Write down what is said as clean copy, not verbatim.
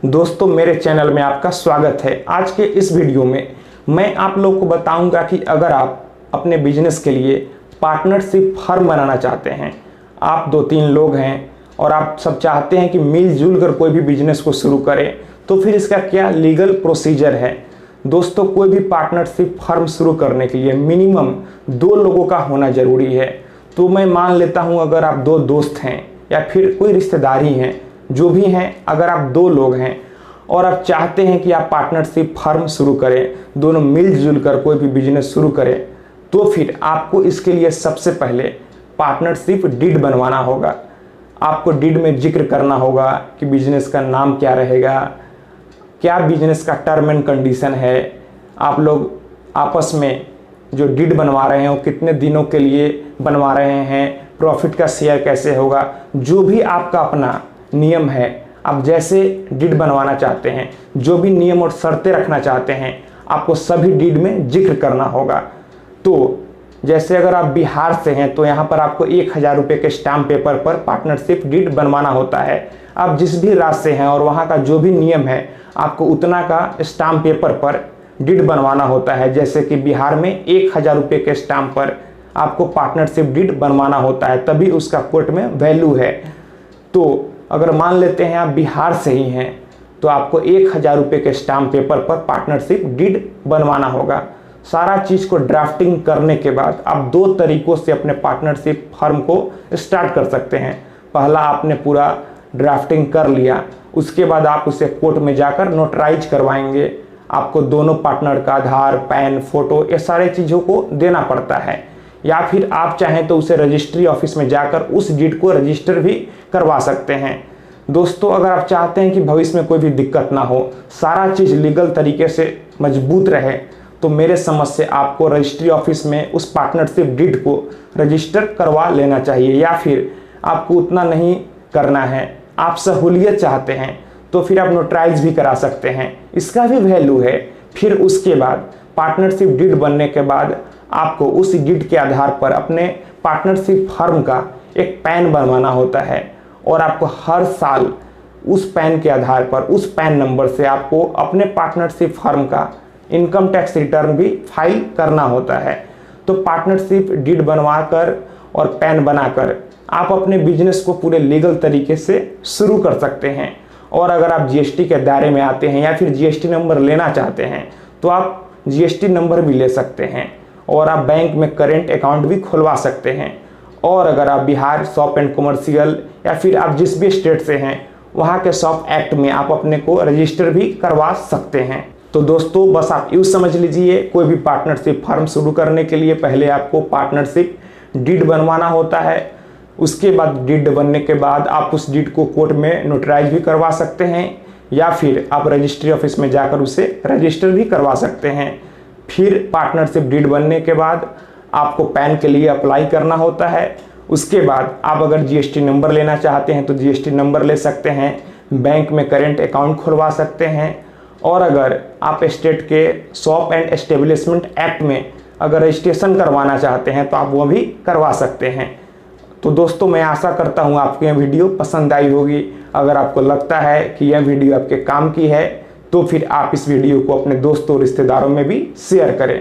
दोस्तों मेरे चैनल में आपका स्वागत है। आज के इस वीडियो में मैं आप लोग को बताऊंगा कि अगर आप अपने बिजनेस के लिए पार्टनरशिप फर्म बनाना चाहते हैं, आप 2-3 लोग हैं और आप सब चाहते हैं कि मिलजुल कर कोई भी बिजनेस को शुरू करें, तो फिर इसका क्या लीगल प्रोसीजर है। दोस्तों कोई भी पार्टनरशिप फर्म शुरू करने के लिए मिनिमम 2 लोगों का होना ज़रूरी है। तो मैं मान लेता हूं अगर आप 2 दोस्त हैं या फिर कोई रिश्तेदारी हैं, जो भी हैं, अगर आप 2 लोग हैं और आप चाहते हैं कि आप पार्टनरशिप फर्म शुरू करें, दोनों मिलजुल कर कोई भी बिजनेस शुरू करें, तो फिर आपको इसके लिए सबसे पहले पार्टनरशिप डीड बनवाना होगा। आपको डीड में जिक्र करना होगा कि बिजनेस का नाम क्या रहेगा, क्या बिजनेस का टर्म एंड कंडीशन है, आप लोग आपस में जो डीड बनवा रहे हैं वो कितने दिनों के लिए बनवा रहे हैं, प्रॉफिट का शेयर कैसे होगा, जो भी आपका अपना नियम है, आप जैसे डीड बनवाना चाहते हैं, जो भी नियम और शर्तें रखना चाहते हैं, आपको सभी डीड में जिक्र करना होगा। तो जैसे अगर आप बिहार से हैं तो यहाँ पर आपको 1000 रुपये के स्टाम्प पेपर पर पार्टनरशिप डीड बनवाना होता है। आप जिस भी राज्य से हैं और वहाँ का जो भी नियम है, आपको उतना का स्टाम्प पेपर पर डीड बनवाना होता है। जैसे कि बिहार में 1000 रुपये के स्टाम्प पर आपको पार्टनरशिप डीड बनवाना होता है, तभी उसका कोर्ट में वैल्यू है। तो अगर मान लेते हैं आप बिहार से ही हैं तो आपको 1000 रुपये के स्टाम्प पेपर पर पार्टनरशिप डीड बनवाना होगा। सारा चीज़ को ड्राफ्टिंग करने के बाद आप 2 तरीकों से अपने पार्टनरशिप फर्म को स्टार्ट कर सकते हैं। पहला, आपने पूरा ड्राफ्टिंग कर लिया, उसके बाद आप उसे कोर्ट में जाकर नोटराइज करवाएंगे। आपको दोनों पार्टनर का आधार, पैन, फोटो, ये सारे चीज़ों को देना पड़ता है। या फिर आप चाहें तो उसे रजिस्ट्री ऑफिस में जाकर उस डीड को रजिस्टर भी करवा सकते हैं। दोस्तों अगर आप चाहते हैं कि भविष्य में कोई भी दिक्कत ना हो, सारा चीज़ लीगल तरीके से मजबूत रहे, तो मेरे समझ से आपको रजिस्ट्री ऑफिस में उस पार्टनरशिप डीड को रजिस्टर करवा लेना चाहिए। या फिर आपको उतना नहीं करना है, आप सहूलियत चाहते हैं, तो फिर आप नोटराइज भी करा सकते हैं, इसका भी वैल्यू है। फिर उसके बाद पार्टनरशिप डीड बनने के बाद आपको उस डीड के आधार पर अपने पार्टनरशिप फर्म का एक पैन बनवाना होता है और आपको हर साल उस पैन के आधार पर, उस पैन नंबर से आपको अपने पार्टनरशिप फर्म का इनकम टैक्स रिटर्न भी फाइल करना होता है। तो पार्टनरशिप डीड बनवाकर और पैन बनाकर आप अपने बिजनेस को पूरे लीगल तरीके से शुरू कर सकते हैं। और अगर आप जीएसटी के दायरे में आते हैं या फिर जीएसटी नंबर लेना चाहते हैं तो आप जीएसटी नंबर भी ले सकते हैं और आप बैंक में करेंट अकाउंट भी खुलवा सकते हैं। और अगर आप बिहार शॉप एंड कमर्शियल या फिर आप जिस भी स्टेट से हैं वहाँ के शॉप एक्ट में आप अपने को रजिस्टर भी करवा सकते हैं। तो दोस्तों बस आप यूँ समझ लीजिए, कोई भी पार्टनरशिप फर्म शुरू करने के लिए पहले आपको पार्टनरशिप डीड बनवाना होता है। उसके बाद डीड बनने के बाद आप उस डीड को कोर्ट में नोटराइज भी करवा सकते हैं या फिर आप रजिस्ट्री ऑफिस में जाकर उसे रजिस्टर भी करवा सकते हैं। फिर पार्टनरशिप डीड बनने के बाद आपको पैन के लिए अप्लाई करना होता है। उसके बाद आप अगर जीएसटी नंबर लेना चाहते हैं तो जीएसटी नंबर ले सकते हैं, बैंक में करेंट अकाउंट खुलवा सकते हैं। और अगर आप स्टेट के शॉप एंड एस्टेब्लिशमेंट एक्ट में अगर रजिस्ट्रेशन करवाना चाहते हैं तो आप वो भी करवा सकते हैं। तो दोस्तों मैं आशा करता हूँ आपको यह वीडियो पसंद आई होगी। अगर आपको लगता है कि यह वीडियो आपके काम की है तो फिर आप इस वीडियो को अपने दोस्तों और रिश्तेदारों में भी शेयर करें।